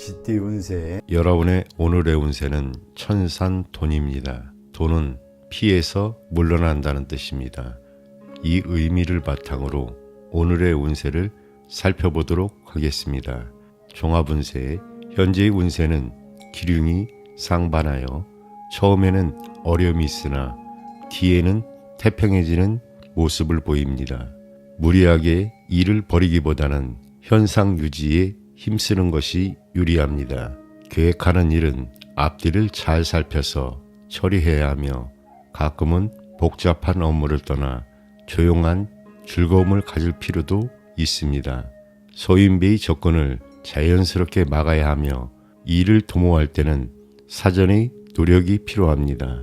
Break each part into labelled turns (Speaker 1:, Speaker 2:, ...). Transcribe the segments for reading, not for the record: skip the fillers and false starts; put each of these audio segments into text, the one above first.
Speaker 1: 쥐띠 운세.
Speaker 2: 여러분의 오늘의 운세는 천산돈입니다. 돈은 피해서 물러난다는 뜻입니다. 이 의미를 바탕으로 오늘의 운세를 살펴보도록 하겠습니다. 종합운세, 현재의 운세는 기륭이 상반하여 처음에는 어려움이 있으나 뒤에는 태평해지는 모습을 보입니다. 무리하게 일을 벌이기보다는 현상 유지에 힘쓰는 것이 유리합니다. 계획하는 일은 앞뒤를 잘 살펴서 처리해야 하며 가끔은 복잡한 업무를 떠나 조용한 즐거움을 가질 필요도 있습니다. 소인배의 접근을 자연스럽게 막아야 하며 일을 도모할 때는 사전의 노력이 필요합니다.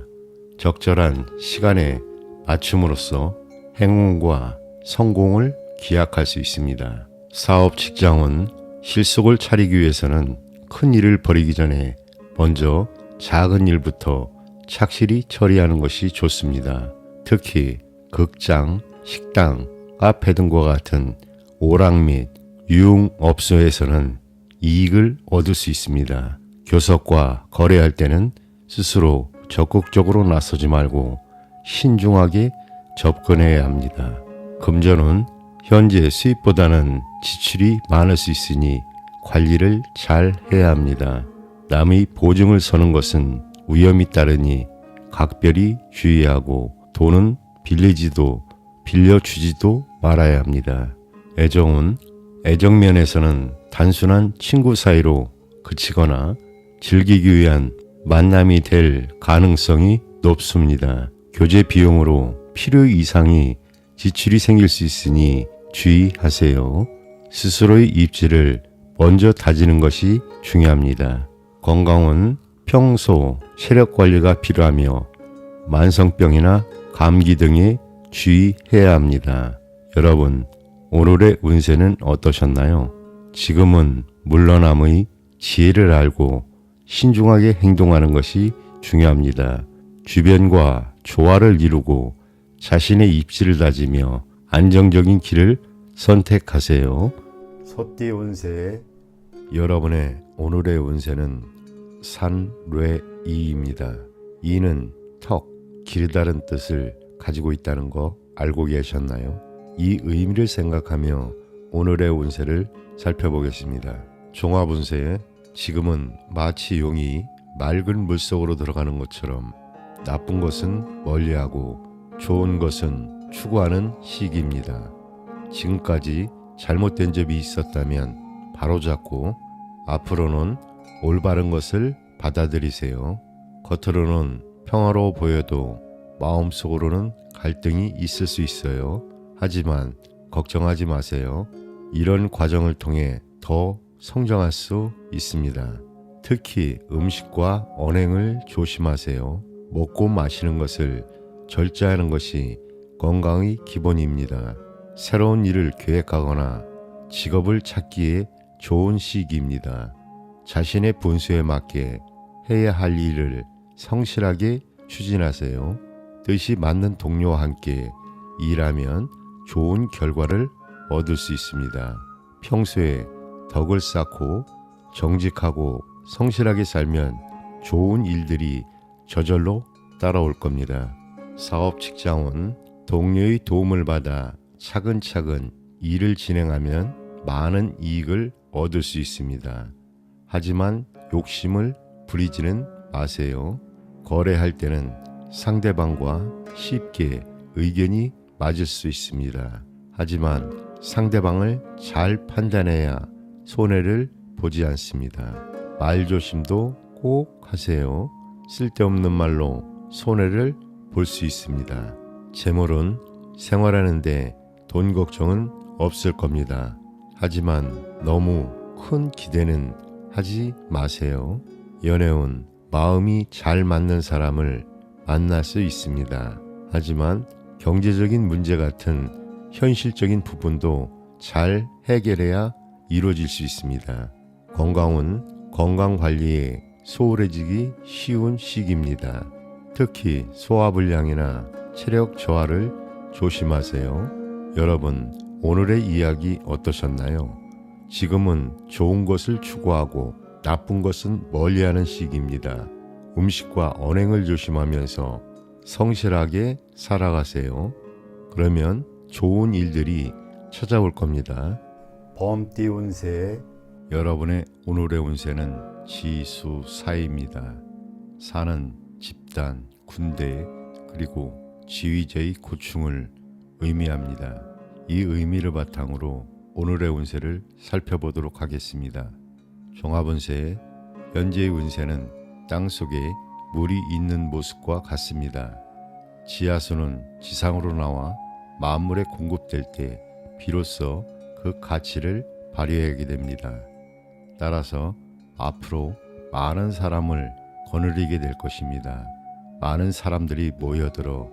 Speaker 2: 적절한 시간에 맞춤으로써 행운과 성공을 기약할 수 있습니다. 사업 직장은 실속을 차리기 위해서는 큰 일을 벌이기 전에 먼저 작은 일부터 착실히 처리하는 것이 좋습니다. 특히 극장, 식당, 카페 등과 같은 오락 및 유흥업소에서는 이익을 얻을 수 있습니다. 교섭과 거래할 때는 스스로 적극적으로 나서지 말고 신중하게 접근해야 합니다. 금전은 현재 수입보다는 지출이 많을 수 있으니 관리를 잘 해야 합니다. 남의 보증을 서는 것은 위험이 따르니 각별히 주의하고 돈은 빌리지도 빌려주지도 말아야 합니다. 애정은 애정면에서는 단순한 친구 사이로 그치거나 즐기기 위한 만남이 될 가능성이 높습니다. 교제 비용으로 필요 이상이 지출이 생길 수 있으니 주의하세요. 스스로의 입지를 먼저 다지는 것이 중요합니다. 건강은 평소 체력 관리가 필요하며 만성병이나 감기 등에 주의해야 합니다. 여러분, 오늘의 운세는 어떠셨나요? 지금은 물러남의 지혜를 알고 신중하게 행동하는 것이 중요합니다. 주변과 조화를 이루고 자신의 입지를 다지며 안정적인 길을 선택하세요.
Speaker 1: 소띠 운세.
Speaker 2: 여러분의 오늘의 운세는 산뢰이입니다. 이는 턱, 길다란 뜻을 가지고 있다는 거 알고 계셨나요? 이 의미를 생각하며 오늘의 운세를 살펴보겠습니다. 종합운세, 지금은 마치 용이 맑은 물속으로 들어가는 것처럼 나쁜 것은 멀리하고 좋은 것은 추구하는 시기입니다. 지금까지 잘못된 점이 있었다면 바로잡고 앞으로는 올바른 것을 받아들이세요. 겉으로는 평화로워 보여도 마음속으로는 갈등이 있을 수 있어요. 하지만 걱정하지 마세요. 이런 과정을 통해 더 성장할 수 있습니다. 특히 음식과 언행을 조심하세요. 먹고 마시는 것을 절제하는 것이 건강의 기본입니다. 새로운 일을 계획하거나 직업을 찾기에 좋은 시기입니다. 자신의 분수에 맞게 해야 할 일을 성실하게 추진하세요. 뜻이 맞는 동료와 함께 일하면 좋은 결과를 얻을 수 있습니다. 평소에 덕을 쌓고 정직하고 성실하게 살면 좋은 일들이 저절로 따라올 겁니다. 사업 직장은 동료의 도움을 받아 차근차근 일을 진행하면 많은 이익을 얻을 수 있습니다. 하지만 욕심을 부리지는 마세요. 거래할 때는 상대방과 쉽게 의견이 맞을 수 있습니다. 하지만 상대방을 잘 판단해야 손해를 보지 않습니다. 말조심도 꼭 하세요. 쓸데없는 말로 손해를 볼 수 있습니다. 재물은 생활하는데 돈 걱정은 없을 겁니다. 하지만 너무 큰 기대는 하지 마세요. 연애운 마음이 잘 맞는 사람을 만날 수 있습니다. 하지만 경제적인 문제 같은 현실적인 부분도 잘 해결해야 이루어질 수 있습니다. 건강은 건강관리에 소홀해지기 쉬운 시기입니다. 특히 소화불량이나 체력 저하를 조심하세요. 여러분, 오늘의 이야기 어떠셨나요? 지금은 좋은 것을 추구하고 나쁜 것은 멀리하는 시기입니다. 음식과 언행을 조심하면서 성실하게 살아가세요. 그러면 좋은 일들이 찾아올 겁니다.
Speaker 1: 범띠 운세
Speaker 2: 여러분의 오늘의 운세는 지수 4입니다. 4는 집단, 군대, 그리고 지휘자의 고충을 의미합니다. 이 의미를 바탕으로 오늘의 운세를 살펴보도록 하겠습니다. 종합운세, 현재의 운세는 땅속에 물이 있는 모습과 같습니다. 지하수는 지상으로 나와 만물에 공급될 때 비로소 그 가치를 발휘하게 됩니다. 따라서 앞으로 많은 사람을 거느리게 될 것입니다. 많은 사람들이 모여들어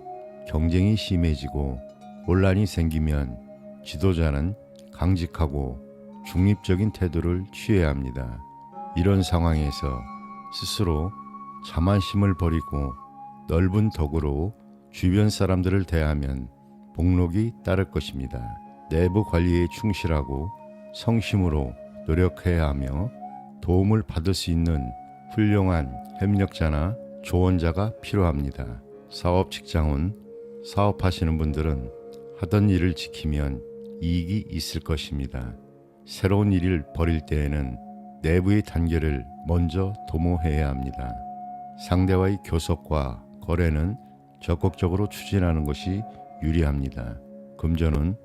Speaker 2: 경쟁이 심해지고 혼란이 생기면 지도자는 강직하고 중립적인 태도를 취해야 합니다. 이런 상황에서 스스로 자만심을 버리고 넓은 덕으로 주변 사람들을 대하면 복록이 따를 것입니다. 내부 관리에 충실하고 성심으로 노력해야 하며 도움을 받을 수 있는 훌륭한 협력자나 조언자가 필요합니다. 사업 직장은 사업하시는 분들은 하던 일을 지키면 이익이 있을 것입니다. 새로운 일을 벌일 때에는 내부의 단계를 먼저 도모해야 합니다. 상대와의 교섭과 거래는 적극적으로 추진하는 것이 유리합니다. 금전은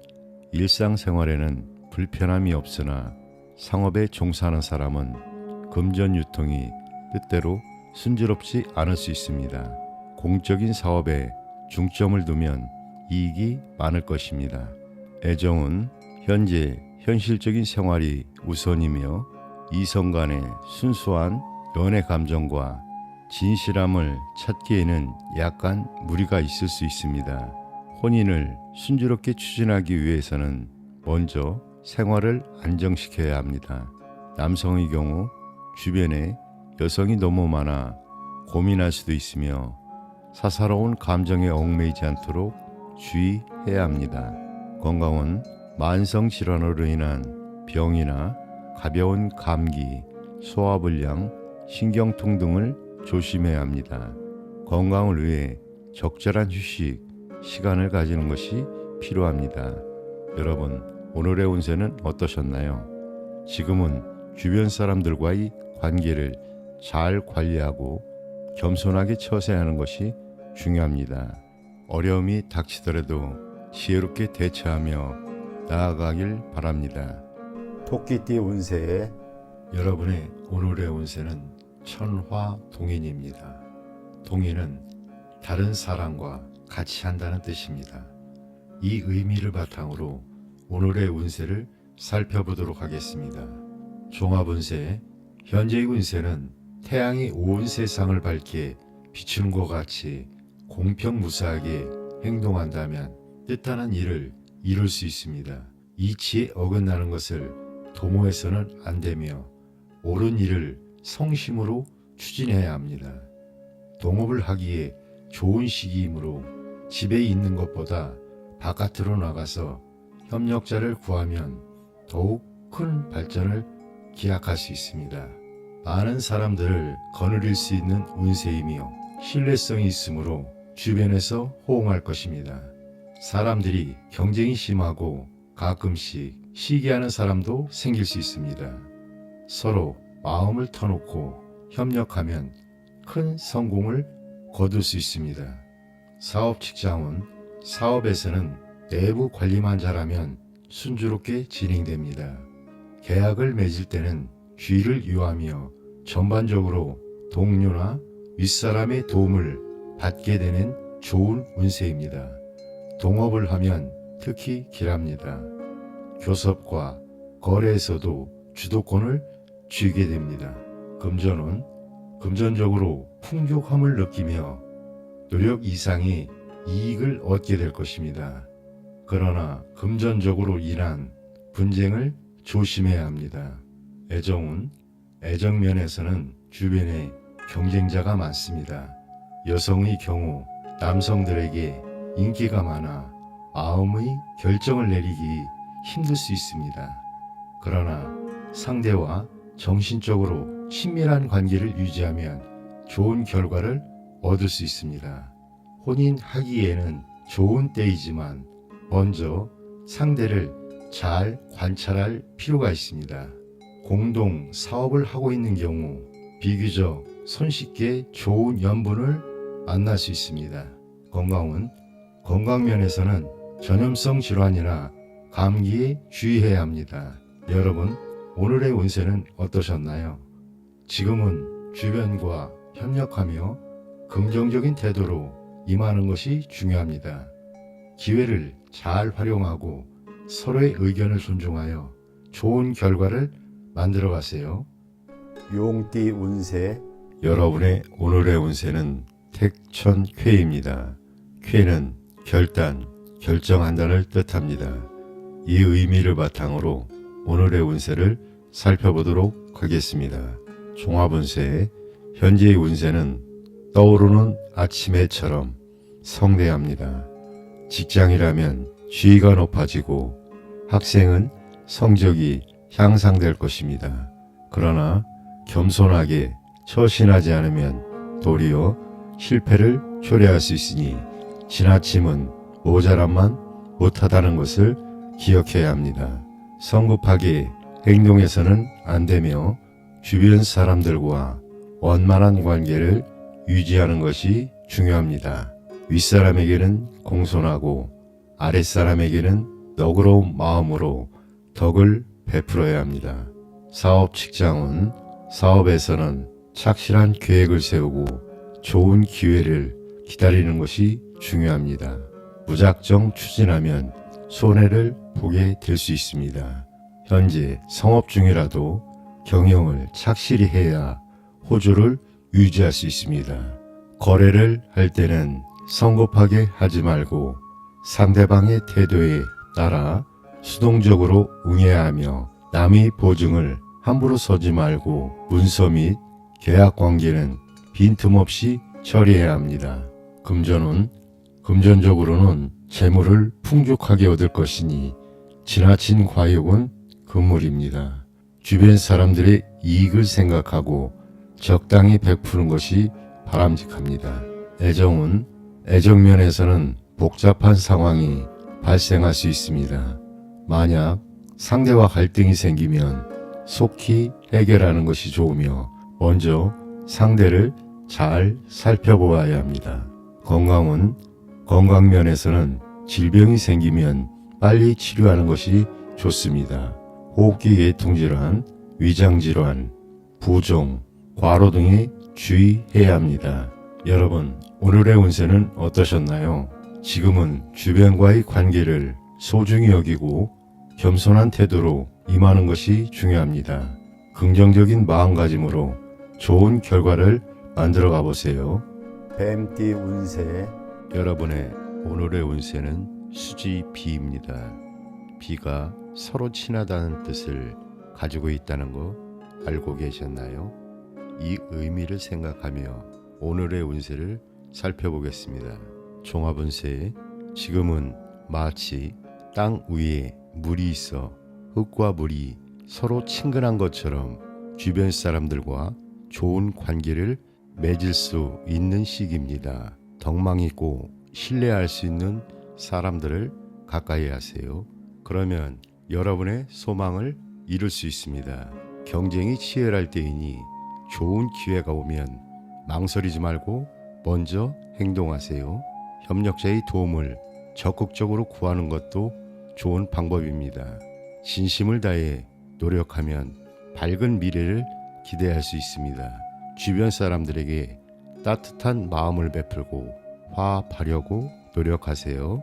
Speaker 2: 일상생활에는 불편함이 없으나 상업에 종사하는 사람은 금전 유통이 뜻대로 순조롭지 않을 수 있습니다. 공적인 사업에 중점을 두면 이익이 많을 것입니다. 애정은 현재 현실적인 생활이 우선이며 이성 간의 순수한 연애 감정과 진실함을 찾기에는 약간 무리가 있을 수 있습니다. 혼인을 순조롭게 추진하기 위해서는 먼저 생활을 안정시켜야 합니다. 남성의 경우 주변에 여성이 너무 많아 고민할 수도 있으며 사사로운 감정에 얽매이지 않도록 주의해야 합니다. 건강은 만성 질환으로 인한 병이나 가벼운 감기, 소화불량, 신경통 등을 조심해야 합니다. 건강을 위해 적절한 휴식, 시간을 가지는 것이 필요합니다. 여러분, 오늘의 운세는 어떠셨나요? 지금은 주변 사람들과의 관계를 잘 관리하고 겸손하게 처세하는 것이 중요합니다. 어려움이 닥치더라도 지혜롭게 대처하며 나아가길 바랍니다.
Speaker 1: 토끼띠 운세
Speaker 2: 여러분의 오늘의 운세는 천화동인입니다. 동인은 다른 사람과 같이 한다는 뜻입니다. 이 의미를 바탕으로 오늘의 운세를 살펴보도록 하겠습니다. 종합운세, 현재의 운세는 태양이 온 세상을 밝게 비추는 것 같이 공평무사하게 행동한다면 뜻하는 일을 이룰 수 있습니다. 이치에 어긋나는 것을 도모해서는 안 되며 옳은 일을 성심으로 추진해야 합니다. 동업을 하기에 좋은 시기이므로 집에 있는 것보다 바깥으로 나가서 협력자를 구하면 더욱 큰 발전을 기약할 수 있습니다. 많은 사람들을 거느릴 수 있는 운세이며 신뢰성이 있으므로 주변에서 호응할 것입니다. 사람들이 경쟁이 심하고 가끔씩 시기하는 사람도 생길 수 있습니다. 서로 마음을 터놓고 협력하면 큰 성공을 거둘 수 있습니다. 사업 직장은 사업에서는 내부 관리만 잘하면 순조롭게 진행됩니다. 계약을 맺을 때는 주의를 유하며 전반적으로 동료나 윗사람의 도움을 받게 되는 좋은 운세입니다. 동업을 하면 특히 길합니다. 교섭과 거래에서도 주도권을 쥐게 됩니다. 금전은 금전적으로 풍족함을 느끼며 노력 이상의 이익을 얻게 될 것입니다. 그러나 금전적으로 인한 분쟁을 조심해야 합니다. 애정은 애정면에서는 주변에 경쟁자가 많습니다. 여성의 경우 남성들에게 인기가 많아 마음의 결정을 내리기 힘들 수 있습니다. 그러나 상대와 정신적으로 친밀한 관계를 유지하면 좋은 결과를 얻을 수 있습니다. 혼인하기에는 좋은 때이지만 먼저 상대를 잘 관찰할 필요가 있습니다. 공동 사업을 하고 있는 경우 비교적 손쉽게 좋은 연분을 만날 수 있습니다. 건강 면에서는 전염성 질환이나 감기에 주의해야 합니다. 여러분, 오늘의 운세는 어떠셨나요? 지금은 주변과 협력하며 긍정적인 태도로 임하는 것이 중요합니다. 기회를 잘 활용하고 서로의 의견을 존중하여 좋은 결과를 만들어 가세요.
Speaker 1: 용띠 운세
Speaker 2: 여러분의 오늘의 운세는 택천쾌입니다. 쾌는 결정한다를 뜻합니다. 이 의미를 바탕으로 오늘의 운세를 살펴보도록 하겠습니다. 종합운세, 현재의 운세는 떠오르는 아침 해처럼 성대합니다. 직장이라면 지위가 높아지고 학생은 성적이 향상될 것입니다. 그러나 겸손하게 처신하지 않으면 도리어 실패를 초래할 수 있으니 지나침은 모자람만 못하다는 것을 기억해야 합니다. 성급하게 행동해서는 안 되며 주변 사람들과 원만한 관계를 유지하는 것이 중요합니다. 윗사람에게는 공손하고 아랫사람에게는 너그러운 마음으로 덕을 베풀어야 합니다. 사업 직장은 사업에서는 착실한 계획을 세우고 좋은 기회를 기다리는 것이 중요합니다. 무작정 추진하면 손해를 보게 될 수 있습니다. 현재 성업 중이라도 경영을 착실히 해야 호조를 유지할 수 있습니다. 거래를 할 때는 성급하게 하지 말고 상대방의 태도에 따라 수동적으로 응해야 하며 남의 보증을 함부로 서지 말고 문서 및 계약 관계는 빈틈없이 처리해야 합니다. 금전적으로는 재물을 풍족하게 얻을 것이니 지나친 과욕은 금물입니다. 주변 사람들의 이익을 생각하고 적당히 베푸는 것이 바람직합니다. 애정면에서는 복잡한 상황이 발생할 수 있습니다. 만약 상대와 갈등이 생기면 속히 해결하는 것이 좋으며 먼저 상대를 잘 살펴보아야 합니다. 건강면에서는 질병이 생기면 빨리 치료하는 것이 좋습니다. 호흡기 계통질환, 위장질환, 부종, 과로 등에 주의해야 합니다. 여러분, 오늘의 운세는 어떠셨나요? 지금은 주변과의 관계를 소중히 여기고 겸손한 태도로 임하는 것이 중요합니다. 긍정적인 마음가짐으로 좋은 결과를 만들어 가보세요.
Speaker 1: 뱀띠 운세
Speaker 2: 여러분의 오늘의 운세는 수지 비입니다. 비가 서로 친하다는 뜻을 가지고 있다는 거 알고 계셨나요? 이 의미를 생각하며 오늘의 운세를 살펴보겠습니다. 종합운세, 지금은 마치 땅 위에 물이 있어 흙과 물이 서로 친근한 것처럼 주변 사람들과 좋은 관계를 맺을 수 있는 시기입니다. 덕망 있고 신뢰할 수 있는 사람들을 가까이 하세요. 그러면 여러분의 소망을 이룰 수 있습니다. 경쟁이 치열할 때이니 좋은 기회가 오면 망설이지 말고 먼저 행동하세요. 협력자의 도움을 적극적으로 구하는 것도 좋은 방법입니다. 진심을 다해 노력하면 밝은 미래를 기대할 수 있습니다. 주변 사람들에게 따뜻한 마음을 베풀고 화합하려고 노력하세요.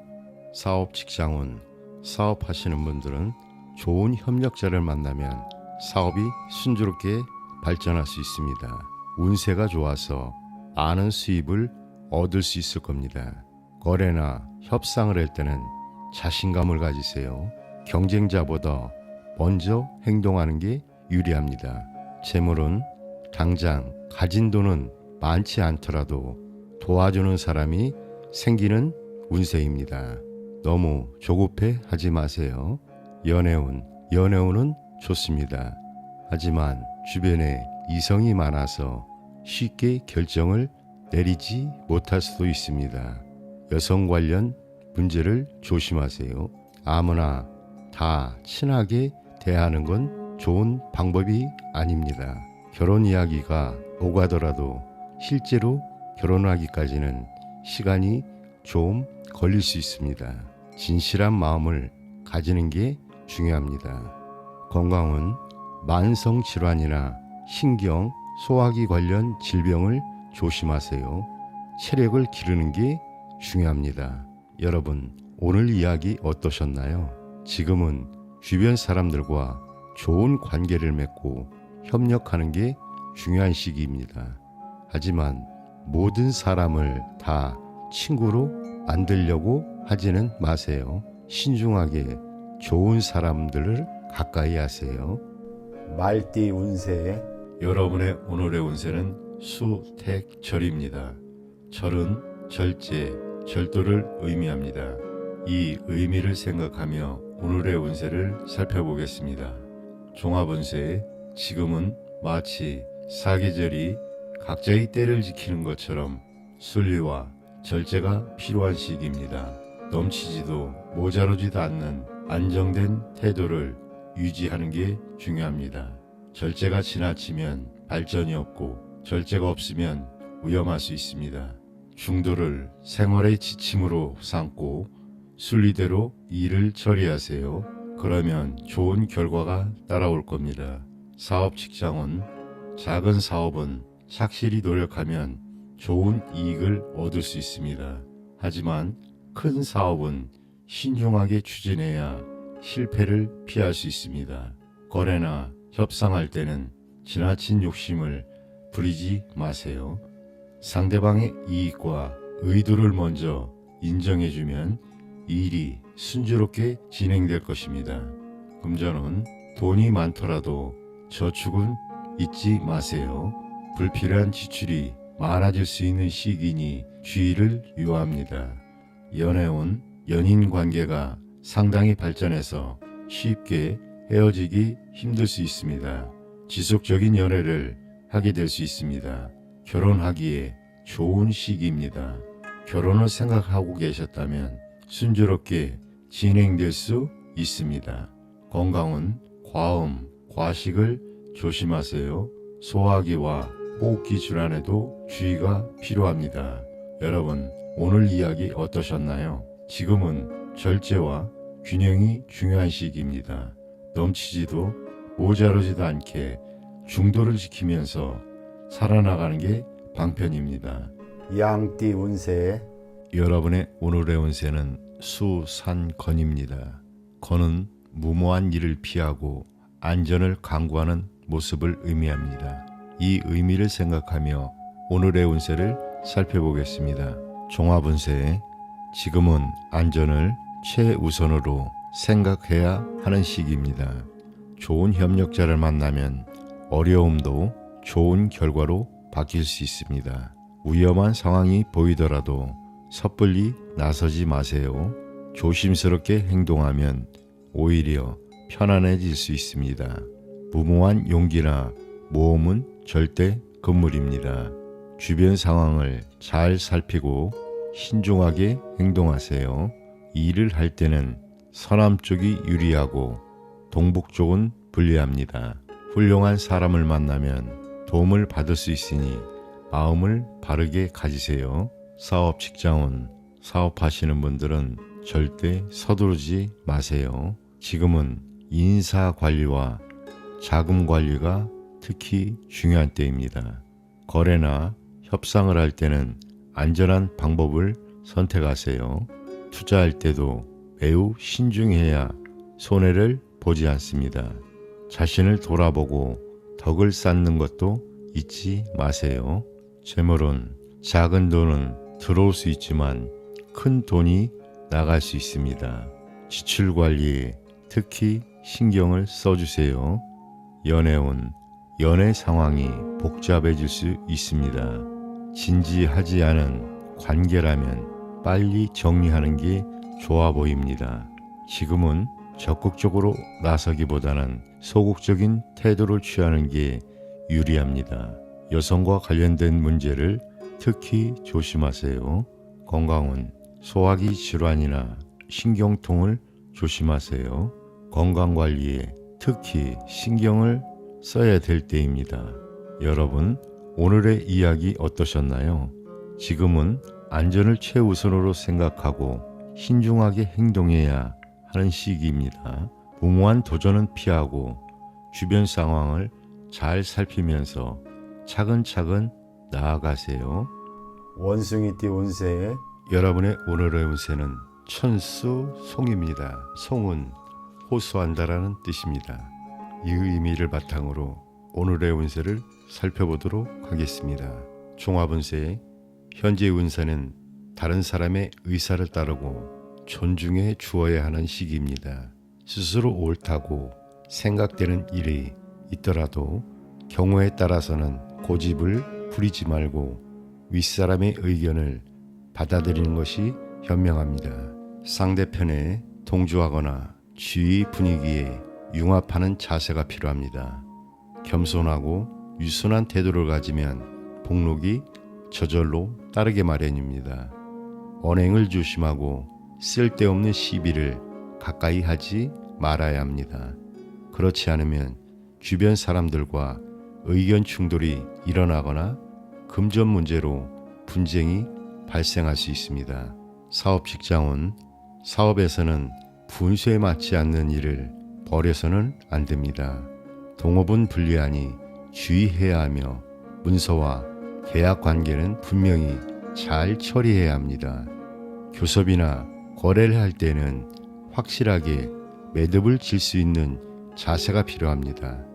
Speaker 2: 사업 직장운, 사업하시는 분들은 좋은 협력자를 만나면 사업이 순조롭게 발전할 수 있습니다. 운세가 좋아서 많은 수입을 얻을 수 있을 겁니다. 거래나 협상을 할 때는 자신감을 가지세요. 경쟁자보다 먼저 행동하는 게 유리합니다. 재물은 당장 가진 돈은 많지 않더라도 도와주는 사람이 생기는 운세입니다. 너무 조급해 하지 마세요. 연애운은 좋습니다. 하지만 주변에 이성이 많아서 쉽게 결정을 내리지 못할 수도 있습니다. 여성 관련 문제를 조심하세요. 아무나 다 친하게 대하는 건 좋은 방법이 아닙니다. 결혼 이야기가 오가더라도 실제로 결혼하기까지는 시간이 좀 걸릴 수 있습니다. 진실한 마음을 가지는 게 중요합니다. 건강은 만성 질환이나 신경, 소화기 관련 질병을 조심하세요. 체력을 기르는 게 중요합니다. 여러분, 오늘 이야기 어떠셨나요? 지금은 주변 사람들과 좋은 관계를 맺고 협력하는 게 중요한 시기입니다. 하지만 모든 사람을 다 친구로 만들려고 하지는 마세요. 신중하게 좋은 사람들을 가까이 하세요.
Speaker 1: 말띠 운세
Speaker 2: 여러분의 오늘의 운세는 수택절입니다. 절은 절제, 절도를 의미합니다. 이 의미를 생각하며 오늘의 운세를 살펴보겠습니다. 종합운세, 지금은 마치 사계절이 각자의 때를 지키는 것처럼 순리와 절제가 필요한 시기입니다. 넘치지도 모자르지도 않는 안정된 태도를 유지하는 게 중요합니다. 절제가 지나치면 발전이 없고 절제가 없으면 위험할 수 있습니다. 중도를 생활의 지침으로 삼고 순리대로 일을 처리하세요. 그러면 좋은 결과가 따라올 겁니다. 사업 직장은 작은 사업은 착실히 노력하면 좋은 이익을 얻을 수 있습니다. 하지만 큰 사업은 신중하게 추진해야 실패를 피할 수 있습니다. 거래나 협상할 때는 지나친 욕심을 부리지 마세요. 상대방의 이익과 의도를 먼저 인정해주면 일이 순조롭게 진행될 것입니다. 금전은 돈이 많더라도 저축은 잊지 마세요. 불필요한 지출이 많아질 수 있는 시기니 주의를 요합니다. 연애운, 연인 관계가 상당히 발전해서 쉽게 헤어지기 힘들 수 있습니다. 지속적인 연애를 하게 될 수 있습니다. 결혼하기에 좋은 시기입니다. 결혼을 생각하고 계셨다면 순조롭게 진행될 수 있습니다. 건강은 과음, 과식을 조심하세요. 소화기와 호흡기 질환에도 주의가 필요합니다. 여러분, 오늘 이야기 어떠셨나요? 지금은 절제와 균형이 중요한 시기입니다. 넘치지도 모자르지도 않게 중도를 지키면서 살아나가는 게 방편입니다.
Speaker 1: 양띠 운세
Speaker 2: 여러분의 오늘의 운세는 수산건입니다. 건은 무모한 일을 피하고 안전을 강구하는 모습을 의미합니다. 이 의미를 생각하며 오늘의 운세를 살펴보겠습니다. 종합운세, 지금은 안전을 최우선으로 생각해야 하는 시기입니다. 좋은 협력자를 만나면 어려움도 좋은 결과로 바뀔 수 있습니다. 위험한 상황이 보이더라도 섣불리 나서지 마세요. 조심스럽게 행동하면 오히려 편안해질 수 있습니다. 무모한 용기나 모험은 절대 금물입니다. 주변 상황을 잘 살피고 신중하게 행동하세요. 일을 할 때는 서남 쪽이 유리하고 동북 쪽은 불리합니다. 훌륭한 사람을 만나면 도움을 받을 수 있으니 마음을 바르게 가지세요. 사업 직장은 사업하시는 분들은 절대 서두르지 마세요. 지금은 인사 관리와 자금 관리가 특히 중요한 때입니다. 거래나 협상을 할 때는 안전한 방법을 선택하세요. 투자할 때도 매우 신중해야 손해를 보지 않습니다. 자신을 돌아보고 덕을 쌓는 것도 잊지 마세요. 재물은 작은 돈은 들어올 수 있지만 큰 돈이 나갈 수 있습니다. 지출 관리에 특히 신경을 써주세요. 연애운, 연애 상황이 복잡해질 수 있습니다. 진지하지 않은 관계라면 빨리 정리하는 게 좋아 보입니다. 지금은 적극적으로 나서기보다는 소극적인 태도를 취하는 게 유리합니다. 여성과 관련된 문제를 특히 조심하세요. 건강은 소화기 질환이나 신경통을 조심하세요. 건강관리에 특히 신경을 써야 될 때입니다. 여러분, 오늘의 이야기 어떠셨나요? 지금은 안전을 최우선으로 생각하고 신중하게 행동해야 하는 시기입니다. 무모한 도전은 피하고 주변 상황을 잘 살피면서 차근차근 나아가세요.
Speaker 1: 원숭이띠 운세
Speaker 2: 여러분의 오늘의 운세는 천수 송입니다. 송은 호소한다라는 뜻입니다. 이 의미를 바탕으로 오늘의 운세를 살펴보도록 하겠습니다. 종합운세 현재 운세는 다른 사람의 의사를 따르고 존중해 주어야 하는 시기입니다. 스스로 옳다고 생각되는 일이 있더라도 경우에 따라서는 고집을 부리지 말고 윗사람의 의견을 받아들이는 것이 현명합니다. 상대편에 동조하거나 주위 분위기에 융합하는 자세가 필요합니다. 겸손하고 유순한 태도를 가지면 복록이 저절로 따르게 마련입니다. 언행을 조심하고 쓸데없는 시비를 가까이 하지 말아야 합니다. 그렇지 않으면 주변 사람들과 의견 충돌이 일어나거나 금전 문제로 분쟁이 발생할 수 있습니다. 사업 직장은 사업에서는 분수에 맞지 않는 일을 벌여서는 안 됩니다. 동업은 불리하니 주의해야 하며 문서와 계약 관계는 분명히 잘 처리해야 합니다. 교섭이나 거래를 할 때는 확실하게 매듭을 질 수 있는 자세가 필요합니다.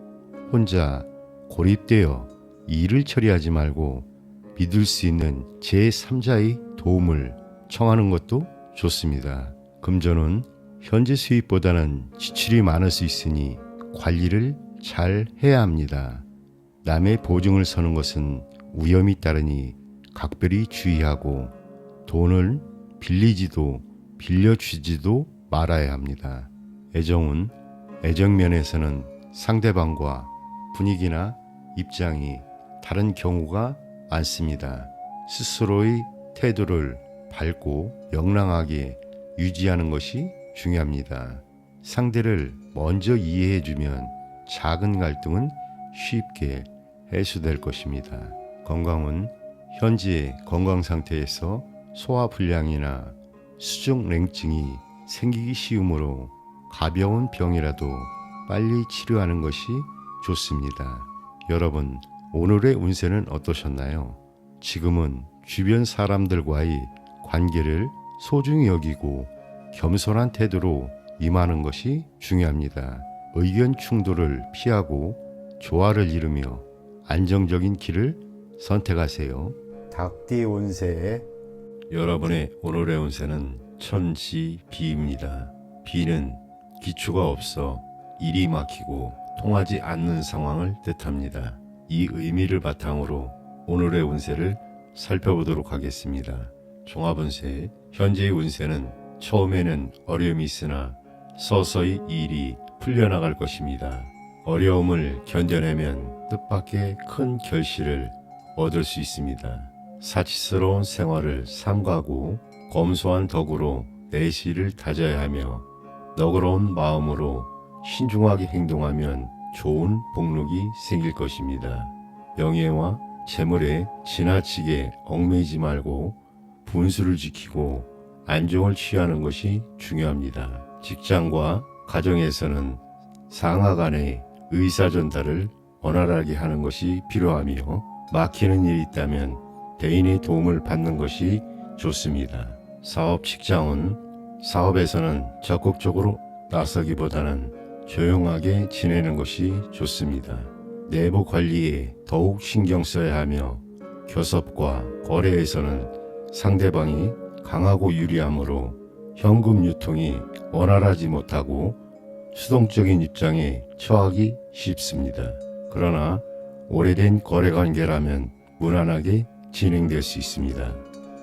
Speaker 2: 혼자 고립되어 일을 처리하지 말고 믿을 수 있는 제3자의 도움을 청하는 것도 좋습니다. 금전은 현재 수입보다는 지출이 많을 수 있으니 관리를 잘 해야 합니다. 남의 보증을 서는 것은 위험이 따르니 각별히 주의하고 돈을 빌리지도 빌려주지도 말아야 합니다. 애정은 애정면에서는 상대방과 분위기나 입장이 다른 경우가 많습니다. 스스로의 태도를 밝고 명랑하게 유지하는 것이 중요합니다. 상대를 먼저 이해해주면 작은 갈등은 쉽게 해소될 것입니다. 건강은 현재 건강 상태에서 소화불량이나 수족냉증이 생기기 쉬우므로 가벼운 병이라도 빨리 치료하는 것이 좋습니다. 여러분, 오늘의 운세는 어떠셨나요? 지금은 주변 사람들과의 관계를 소중히 여기고 겸손한 태도로 임하는 것이 중요합니다. 의견 충돌을 피하고 조화를 이루며 안정적인 길을 선택하세요.
Speaker 1: 닭띠 운세
Speaker 2: 여러분의 오늘의 운세는 천시비입니다. 비는 기초가 없어 일이 막히고 통하지 않는 상황을 뜻합니다. 이 의미를 바탕으로 오늘의 운세를 살펴보도록 하겠습니다. 종합운세 현재의 운세는 처음에는 어려움이 있으나 서서히 일이 풀려나갈 것입니다. 어려움을 견뎌내면 뜻밖의 큰 결실을 얻을 수 있습니다. 사치스러운 생활을 삼가고 검소한 덕으로 내실을 다져야 하며 너그러운 마음으로 신중하게 행동하면 좋은 복록이 생길 것입니다. 명예와 재물에 지나치게 얽매이지 말고 분수를 지키고 안정을 취하는 것이 중요합니다. 직장과 가정에서는 상하 간의 의사 전달을 원활하게 하는 것이 필요하며 막히는 일이 있다면 대인의 도움을 받는 것이 좋습니다. 사업 직장은 사업에서는 적극적으로 나서기보다는 조용하게 지내는 것이 좋습니다. 내부 관리에 더욱 신경 써야 하며 교섭과 거래에서는 상대방이 강하고 유리하므로 현금 유통이 원활하지 못하고 수동적인 입장에 처하기 쉽습니다. 그러나 오래된 거래 관계라면 무난하게 진행될 수 있습니다.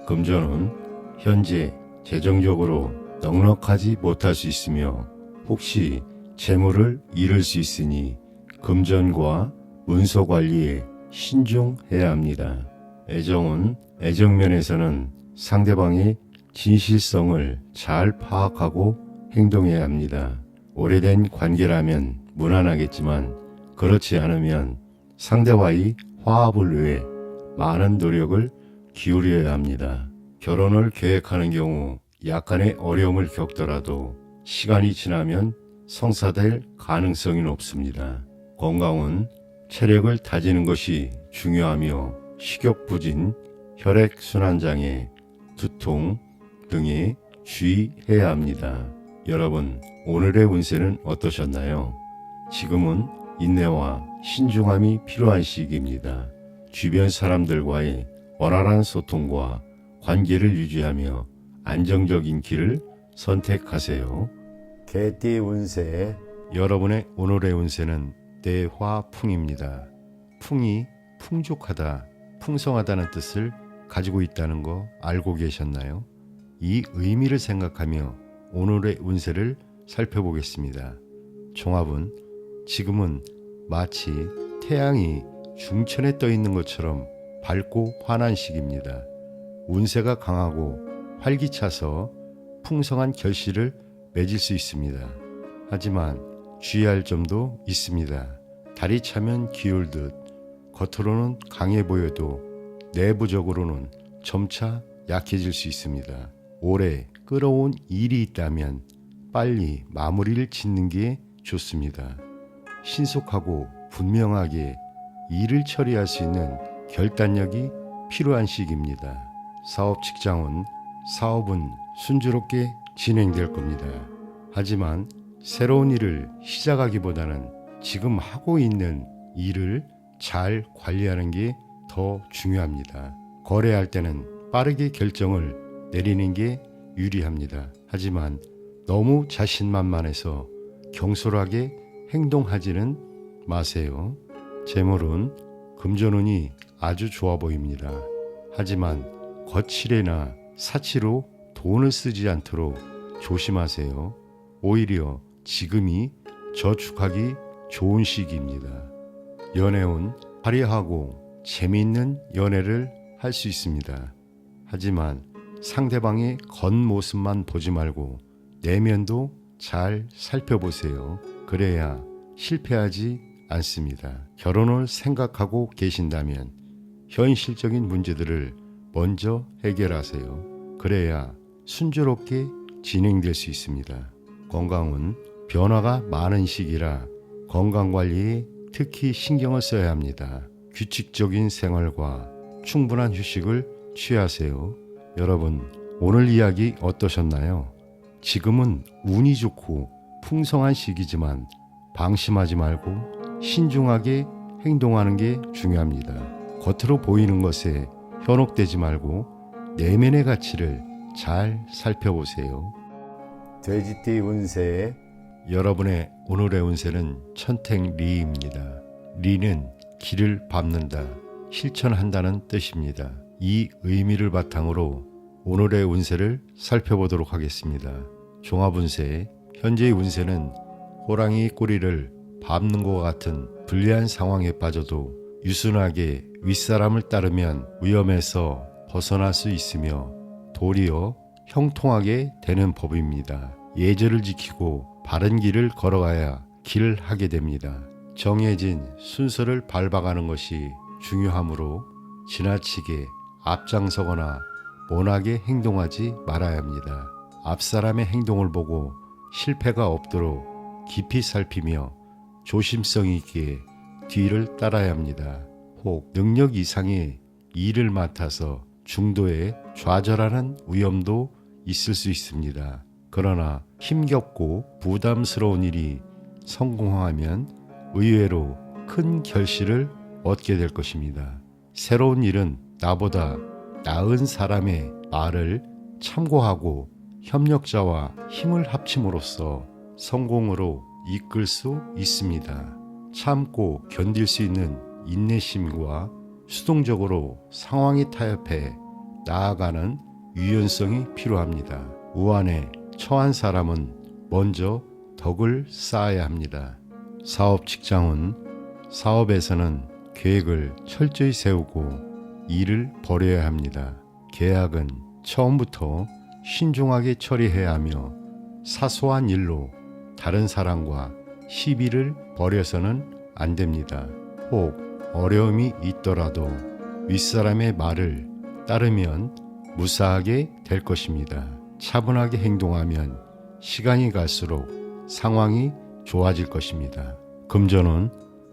Speaker 2: 금전은 현재 재정적으로 넉넉하지 못할 수 있으며 혹시 재물을 잃을 수 있으니 금전과 문서 관리에 신중해야 합니다. 애정은 애정면에서는 상대방의 진실성을 잘 파악하고 행동해야 합니다. 오래된 관계라면 무난하겠지만 그렇지 않으면 상대와의 화합을 위해 많은 노력을 기울여야 합니다. 결혼을 계획하는 경우 약간의 어려움을 겪더라도 시간이 지나면 성사될 가능성이 높습니다. 건강은 체력을 다지는 것이 중요하며 식욕부진, 혈액순환장애, 두통 등에 주의해야 합니다. 여러분, 오늘의 운세는 어떠셨나요? 지금은 인내와 신중함이 필요한 시기입니다. 주변 사람들과의 원활한 소통과 관계를 유지하며 안정적인 길을 선택하세요.
Speaker 1: 개띠 운세
Speaker 2: 여러분의 오늘의 운세는 대화풍입니다. 풍이 풍족하다, 풍성하다는 뜻을 가지고 있다는 거 알고 계셨나요? 이 의미를 생각하며 오늘의 운세를 살펴보겠습니다. 종합은 지금은 마치 태양이 중천에 떠 있는 것처럼 밝고 환한 시기입니다. 운세가 강하고 활기차서 풍성한 결실을 맺을 수 있습니다. 하지만 주의할 점도 있습니다. 달이 차면 기울듯 겉으로는 강해 보여도 내부적으로는 점차 약해질 수 있습니다. 오래 끌어온 일이 있다면 빨리 마무리를 짓는 게 좋습니다. 신속하고 분명하게 일을 처리할 수 있는 결단력이 필요한 시기입니다. 사업 직장은 사업은 순조롭게 진행될 겁니다. 하지만 새로운 일을 시작하기보다는 지금 하고 있는 일을 잘 관리하는 게 더 중요합니다. 거래할 때는 빠르게 결정을 내리는 게 유리합니다. 하지만 너무 자신만만해서 경솔하게 행동하지는 마세요. 재물은 금전운이 아주 좋아 보입니다. 하지만 거칠애나 사치로 돈을 쓰지 않도록 조심하세요. 오히려 지금이 저축하기 좋은 시기입니다. 연애운 화려하고 재미있는 연애를 할 수 있습니다. 하지만 상대방의 겉모습만 보지 말고 내면도 잘 살펴보세요. 그래야 실패하지 않습니다. 결혼을 생각하고 계신다면 현실적인 문제들을 먼저 해결하세요. 그래야 순조롭게 진행될 수 있습니다. 건강은 변화가 많은 시기라 건강관리에 특히 신경을 써야 합니다. 규칙적인 생활과 충분한 휴식을 취하세요. 여러분, 오늘 이야기 어떠셨나요? 지금은 운이 좋고 풍성한 시기지만 방심하지 말고 신중하게 행동하는 게 중요합니다. 겉으로 보이는 것에 현혹되지 말고 내면의 가치를 잘 살펴보세요.
Speaker 1: 돼지띠 운세
Speaker 2: 여러분의 오늘의 운세는 천택리입니다. 리는 길을 밟는다, 실천한다는 뜻입니다. 이 의미를 바탕으로 오늘의 운세를 살펴보도록 하겠습니다. 종합운세, 현재의 운세는 호랑이 꼬리를 밟는 것과 같은 불리한 상황에 빠져도 유순하게 윗사람을 따르면 위험에서 벗어날 수 있으며 도리어 형통하게 되는 법입니다. 예절을 지키고 바른 길을 걸어가야 길을 하게 됩니다. 정해진 순서를 밟아가는 것이 중요하므로 지나치게 앞장서거나 모나게 행동하지 말아야 합니다. 앞사람의 행동을 보고 실패가 없도록 깊이 살피며 조심성 있게 뒤를 따라야 합니다. 혹 능력 이상의 일을 맡아서 중도에 좌절하는 위험도 있을 수 있습니다. 그러나 힘겹고 부담스러운 일이 성공하면 의외로 큰 결실을 얻게 될 것입니다. 새로운 일은 나보다 나은 사람의 말을 참고하고 협력자와 힘을 합침으로써 성공으로 이끌 수 있습니다. 참고 견딜 수 있는 인내심과 수동적으로 상황에 타협해 나아가는 유연성이 필요합니다. 우환에 처한 사람은 먼저 덕을 쌓아야 합니다. 사업 직장은 사업에서는 계획을 철저히 세우고 일을 벌여야 합니다. 계약은 처음부터 신중하게 처리해야 하며 사소한 일로 다른 사람과 시비를 벌여서는 안 됩니다. 혹 어려움이 있더라도 윗사람의 말을 따르면 무사하게 될 것입니다. 차분하게 행동하면 시간이 갈수록 상황이 좋아질 것입니다. 금전은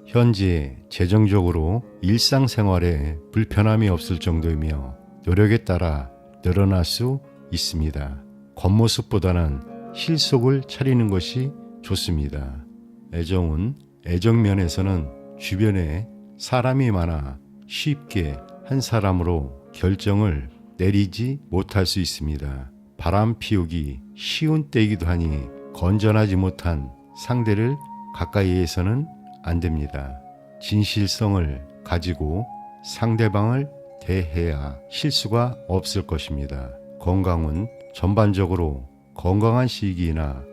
Speaker 2: 현재 재정적으로 일상생활에 불편함이 없을 정도이며 노력에 따라 늘어날 수 있습니다. 겉모습보다는 실속을 차리는 것이 좋습니다. 애정은 애정면에서는 주변에 사람이 많아 쉽게 한 사람으로 결정을 내리지 못할 수 있습니다. 바람 피우기 쉬운 때이기도 하니 건전하지 못한 상대를 가까이에서는 안 됩니다. 진실성을 가지고 상대방을 대해야 실수가 없을 것입니다. 건강은 전반적으로 건강한 시기나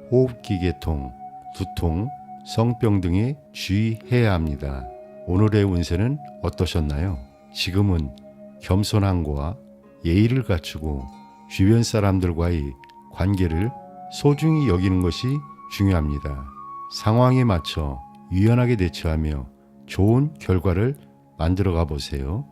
Speaker 2: 호흡기 계통, 두통, 성병 등에 주의해야 합니다. 오늘의 운세는 어떠셨나요? 지금은 겸손함과 예의를 갖추고 주변 사람들과의 관계를 소중히 여기는 것이 중요합니다. 상황에 맞춰 유연하게 대처하며 좋은 결과를 만들어가 보세요.